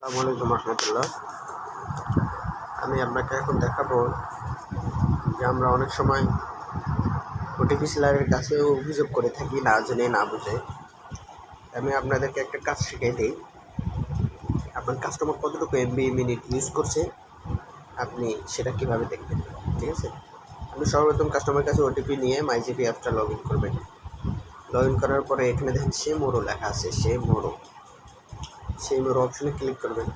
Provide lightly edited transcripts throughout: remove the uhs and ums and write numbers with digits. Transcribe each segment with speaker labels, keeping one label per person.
Speaker 1: আসসালামু আলাইকুম রহমতুল্লাহ। আমি আপনাকে এখন দেখাবো যে আমরা অনেক সময় ওটিপি সেলারের কাছেও অভিযোগ করে থাকি না জেনে না বুঝে। আমি আপনাদেরকে একটা কাজ শিখিয়ে দিই। আপনার কাস্টমার কতটুকু এমবি মিনিট ইউজ করছে আপনি সেটা কীভাবে দেখবেন, ঠিক আছে? আপনি সর্বপ্রথম কাস্টমারের কাছে ওটিপি নিয়ে মাইজিপি অ্যাপটা লগ ইন করবেন। লগ ইন করার পরে এখানে দেখেন সে মোড়ো লেখা আছে, সেই মোড়ো অপশনে ক্লিক করবেন।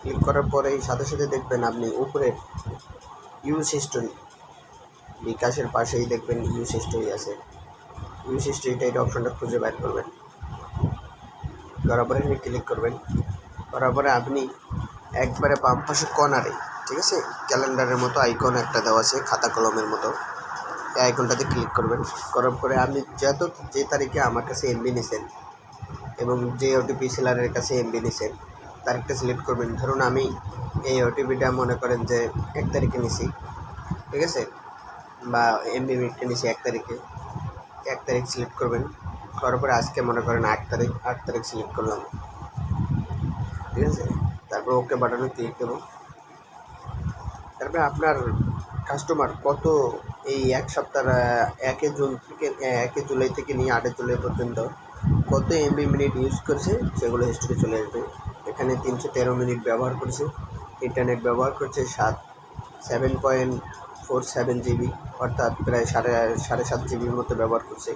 Speaker 1: ক্লিক করার পরে সাথে সাথে দেখবেন আপনি উপরে ইউজ হিস্টোরি, বিকাশের পাশেই দেখবেন ইউজ হিস্টোরি আছে। ইউজ হিস্টোরিটা এটা অপশনটা খুঁজে বের করবেন। করার পরে এখানে ক্লিক করবেন। করার পরে আপনি একবারে বাম পাশে কর্নারে, ঠিক আছে, ক্যালেন্ডারের মতো আইকন একটা দেওয়া আছে, খাতা কলমের মতো, এই আইকনটাতে ক্লিক করবেন। করার পরে আপনি যে তারিখে আমার কাছে এমবি নিছেন এবং যে ওটিপি সেলারের কাছে এমবি নিছেন তারিখটা সিলেক্ট করবেন। ধরুন আমি এই ওটিপিটা মনে করেন যে 1 তারিখে নিছি, ঠিক আছে, বা এমবি মিনিটটা নিছি 1 তারিখে। 1 তারিখ সিলেক্ট করবেন। করার পরে আজকে মনে করেন 8 তারিখ সিলেক্ট করলাম, ঠিক আছে। তারপর ওকে বাটনে ক্লিক দেবো। তারপরে আপনার কাস্টমার কত এই এক সপ্তাহ 1 জুলাই থেকে নিয়ে 8 জুলাই পর্যন্ত কত এমবি মিনিট ইউজ করেছে সেগুলো হিস্ট্রি চলে আসবে। এখানে 313 মিনিট ব্যবহার করেছে, ইন্টারনেট ব্যবহার করছে 7.47 জিবি, অর্থাৎ প্রায় সাড়ে সাত জিবির মতো ব্যবহার করছে।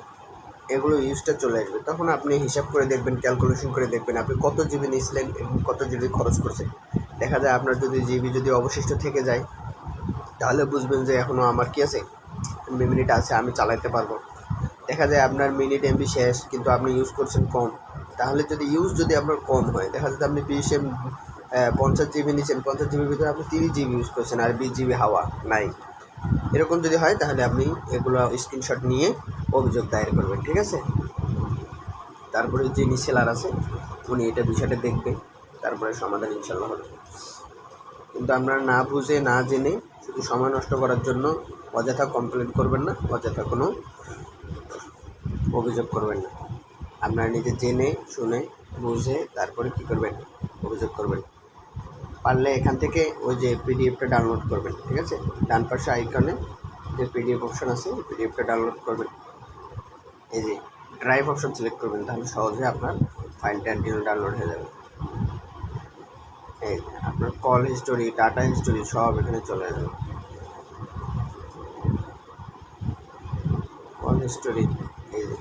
Speaker 1: এগুলো ইউজটা চলে আসবে। তখন আপনি হিসাব করে দেখবেন, ক্যালকুলেশন করে দেখবেন আপনি কত জিবি নিয়েছিলেন এবং কত জিবি খরচ করছেন। দেখা যায় আপনার যদি অবশিষ্ট থেকে যায় তাহলে বুঝবেন যে এখনও আমার কি আছে, এমবি মিনিট আছে, আমি চালাতে পারবো। দেখা যায় আপনার মিনিট এমবি শেষ কিন্তু আপনি ইউজ করছেন কম। তাহলে যদি আপনার কম হয়, দেখা যায় আপনি 50 জিবি নিচ্ছেন, 50 জিবির ভিতরে আপনি 30 জিবি ইউজ করছেন আর 20 জিবি হাওয়া নাই। এরকম যদি হয় তাহলে আপনি এগুলো স্ক্রিনশট নিয়ে অভিযোগ দায়ের করবেন, ঠিক আছে। তারপরে যিনি সেলার আছে উনি এটা বিষয়টা দেখবেন, তারপরে সমাধান ইনশাল্লাহ হবে। কিন্তু আপনারা না বুঝে না জেনে শুধু সময় নষ্ট করার জন্য অযথা কমপ্লেন করবেন না, অযথা কোনো অভিযোগ করবেন না। আপনারা নিজে জেনে শুনে বুঝে তারপরে কী করবেন, অভিযোগ করবেন। পারলে এখান থেকে ওই যে পিডিএফটা ডাউনলোড করবেন, ঠিক আছে। ডান পাশে আইকনে যে পিডিএফ অপশন আছে পিডিএফটা ডাউনলোড করবেন। এই যে ড্রাইভ অপশন সিলেক্ট করবেন, তাহলে সহজে আপনার ফাইলটা ডাউনলোড হয়ে যাবে। এই আপনার কল হিস্টোরি, ডাটা হিস্টোরি সব এখানে চলে যাবে। কল হিস্টোরি, এই যে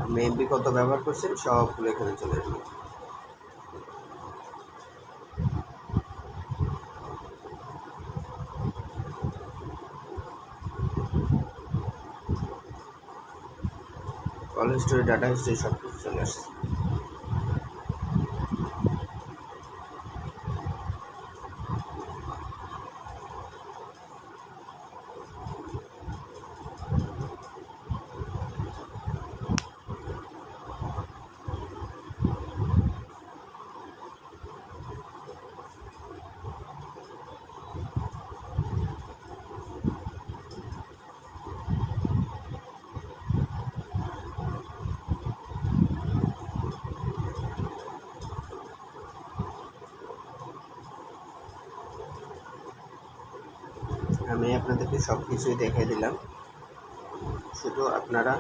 Speaker 1: আপনি এমবি কত ব্যবহার করছেন সবগুলো এখানে চলে যাবে। কল হিস্টোরি, ডাটা হিস্টোরি সব কিছু চলে আসছে। আমি আপনাদেরকে সব কিছুই দেখিয়ে দিলাম, শুধু আপনারা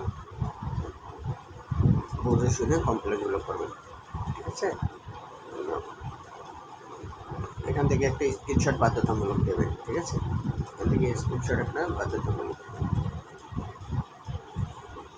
Speaker 1: বুঝে শুনে কমপ্লেনগুলো করবেন, ঠিক আছে। এখান থেকে একটা স্ক্রিনশট বাধ্যতামূলক দেবেন, ঠিক আছে। এখান থেকে স্ক্রিনশট আপনার বাধ্যতামূলক।